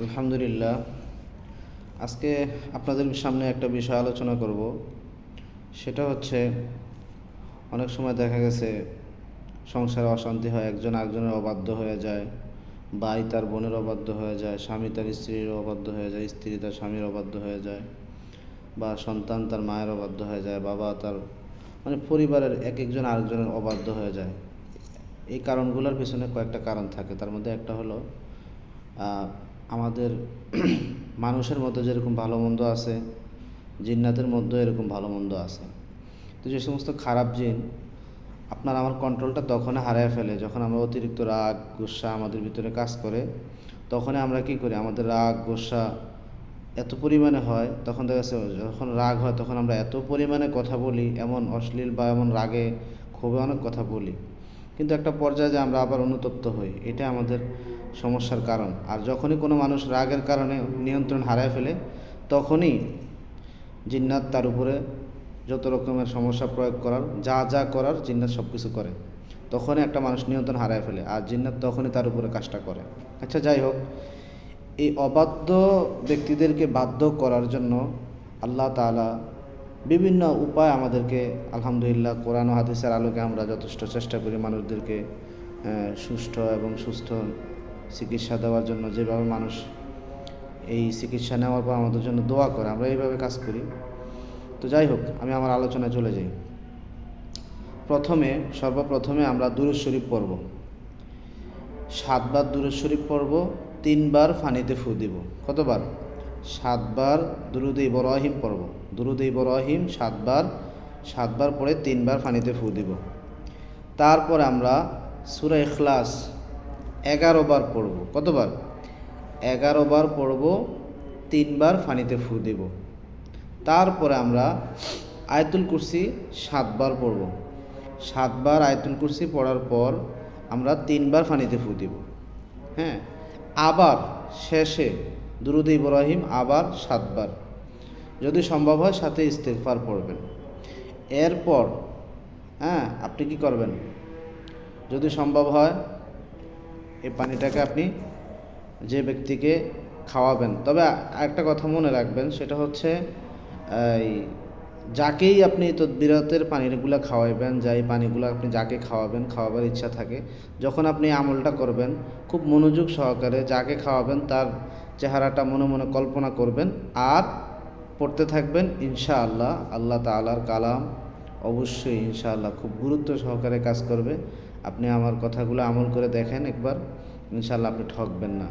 আলহামদুলিল্লাহ। আজকে আপনাদের সামনে একটা বিষয় আলোচনা করব। সেটা হচ্ছে, অনেক সময় দেখা গেছে সংসারে অশান্তি হয়, একজন আরেকজনের অবাধ্য হয়ে যায়, ভাই তার বোনের অবাধ্য হয়ে যায়, স্বামী তার স্ত্রীর অবাধ্য হয়ে যায়, স্ত্রী তার স্বামীর অবাধ্য হয়ে যায়, বা সন্তান তার মায়ের অবাধ্য হয়ে যায়, বাবা তার পরিবারের এক একজন আরেকজনের অবাধ্য হয়ে যায়। এই কারণগুলোর পিছনে কয়েকটা কারণ থাকে। তার মধ্যে একটা হলো আমাদের মানুষের মধ্যে যেরকম ভালো মন্দ আছে, জিন্নাতের মধ্যে এরকম ভালো মন্দ আছে। তো যে সমস্ত খারাপ জিন আপনার আমার কন্ট্রোলটা তখনই হারিয়ে ফেলে যখন আমরা অতিরিক্ত রাগ গুসা আমাদের ভিতরে কাজ করে। তখনই আমরা কি করি, আমাদের রাগ গুসা এত পরিমাণে হয়, তখন দেখা যাচ্ছে যখন রাগ হয় তখন আমরা এত পরিমাণে কথা বলি, এমন অশ্লীল বা এমন রাগে ক্ষোভে অনেক কথা বলি, কিন্তু একটা পর্যায়ে যে আমরা আবার অনুতপ্ত হই, এটা আমাদের সমস্যার কারণ। আর যখনই কোনো মানুষ রাগের কারণে নিয়ন্ত্রণ হারায় ফেলে, তখনই জিন্নাত তার উপরে যত রকমের সমস্যা প্রয়োগ করার, যা যা করার জিন্নাত সব কিছু করে। তখনই একটা মানুষ নিয়ন্ত্রণ হারায় ফেলে, আর জিন্নাত তখনই তার উপরে কাজটা করে। আচ্ছা, যাই হোক, এই অবাধ্য ব্যক্তিদেরকে বাধ্য করার জন্য আল্লাহ তাআলা বিভিন্ন উপায় আমাদেরকে, আলহামদুলিল্লাহ, কোরআন ও হাদিসের আলোকে আমরা যথেষ্ট চেষ্টা করি মানুষদেরকে সুষ্ঠু এবং সুস্থ চিকিৎসা দেওয়ার জন্য। যেভাবে মানুষ এই চিকিৎসা নেওয়ার পর আমাদের জন্য দোয়া করে, আমরা এইভাবে কাজ করি। তো যাই হোক, আমি আমার আলোচনায় চলে যাই। সর্বপ্রথমে আমরা দুরূদ শরীফ পড়ব। 7 বার দুরূদ শরীফ পড়ব, 3 বার পানিতে ফু দিব। কতবার? 7 বার দুরূদ ইব্রাহিম পড়ব। দুরূদ ইব্রাহিম 7 বার পড়ে 3 বার পানিতে ফু দিব। তারপর আমরা সূরা ইখলাস 11 বার পড়ব। কতবার? 11 বার পড়ব, 3 বার পানিতে ফু দিব। তারপরে আমরা আয়াতুল কুরসি 7 বার পড়ব। 7 বার আয়াতুল কুরসি পড়ার পর আমরা 3 বার পানিতে ফু দিব। হ্যাঁ, আবার শেষে দুরূদ ইব্রাহিম আবার 7 বার, যদি সম্ভব হয় সাথে ইস্তিগফার পড়বেন। এরপর আপনি কি করবেন, যদি সম্ভব হয় এই পানিটাকে আপনি যে ব্যক্তিকে খাওয়াবেন, তবে একটা কথা মনে রাখবেন, সেটা হচ্ছে এই যাকেই আপনি তদবিরাতের পানিগুলো খাওয়াবেন, এই পানিগুলো আপনি যাকে খাওয়াবার ইচ্ছা থাকে, যখন আপনি আমলটা করবেন খুব মনোযোগ সহকারে যাকে খাওয়াবেন তার চেহারাটা মনে মনে কল্পনা করবেন আর পড়তে থাকবেন। ইনশাআল্লাহ আল্লাহ তাআলার কালাম অবশ্যই ইনশাআল্লাহ খুব গুরুত্ব সহকারে কাজ করবে। আপনি আমার কথাগুলো আমল করে দেখেন একবার, ইনশাআল্লাহ আপনি ঠকবেন না।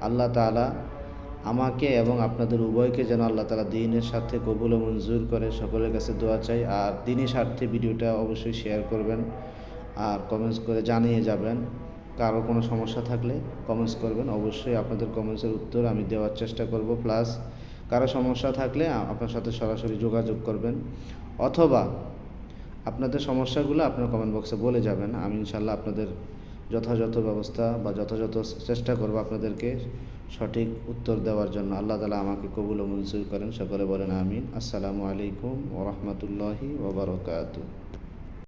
আল্লাহ তাআলা আমাকে এবং আপনাদের উভয়কে যেন আল্লাহ তাআলা দ্বীনের সাথে কবুল ও মঞ্জুর করে, সকলের কাছে দোয়া চাই। আর দ্বীনি স্বার্থে ভিডিওটা অবশ্যই শেয়ার করবেন আর কমেন্টস করে জানিয়ে যাবেন। কারো কোনো সমস্যা থাকলে কমেন্টস করবেন, অবশ্যই আপনাদের কমেন্টসের উত্তর আমি দেওয়ার চেষ্টা করব। প্লাস কারো সমস্যা থাকলে আপনার সাথে সরাসরি যোগাযোগ করবেন, অথবা আপনাদের সমস্যাগুলো আপনার কমেন্ট বক্সে বলে যাবেন। আমি ইনশাআল্লাহ আপনাদের যথাযথ ব্যবস্থা বা যথাযথ চেষ্টা করব আপনাদেরকে সঠিক উত্তর দেওয়ার জন্য। আল্লাহ তাআলা আমাকে কবুল ও মঞ্জুর করেন। সকলে বলেন আমিন। আসসালামু আলাইকুম ওয়া রাহমাতুল্লাহি ওয়া বারাকাতুহু।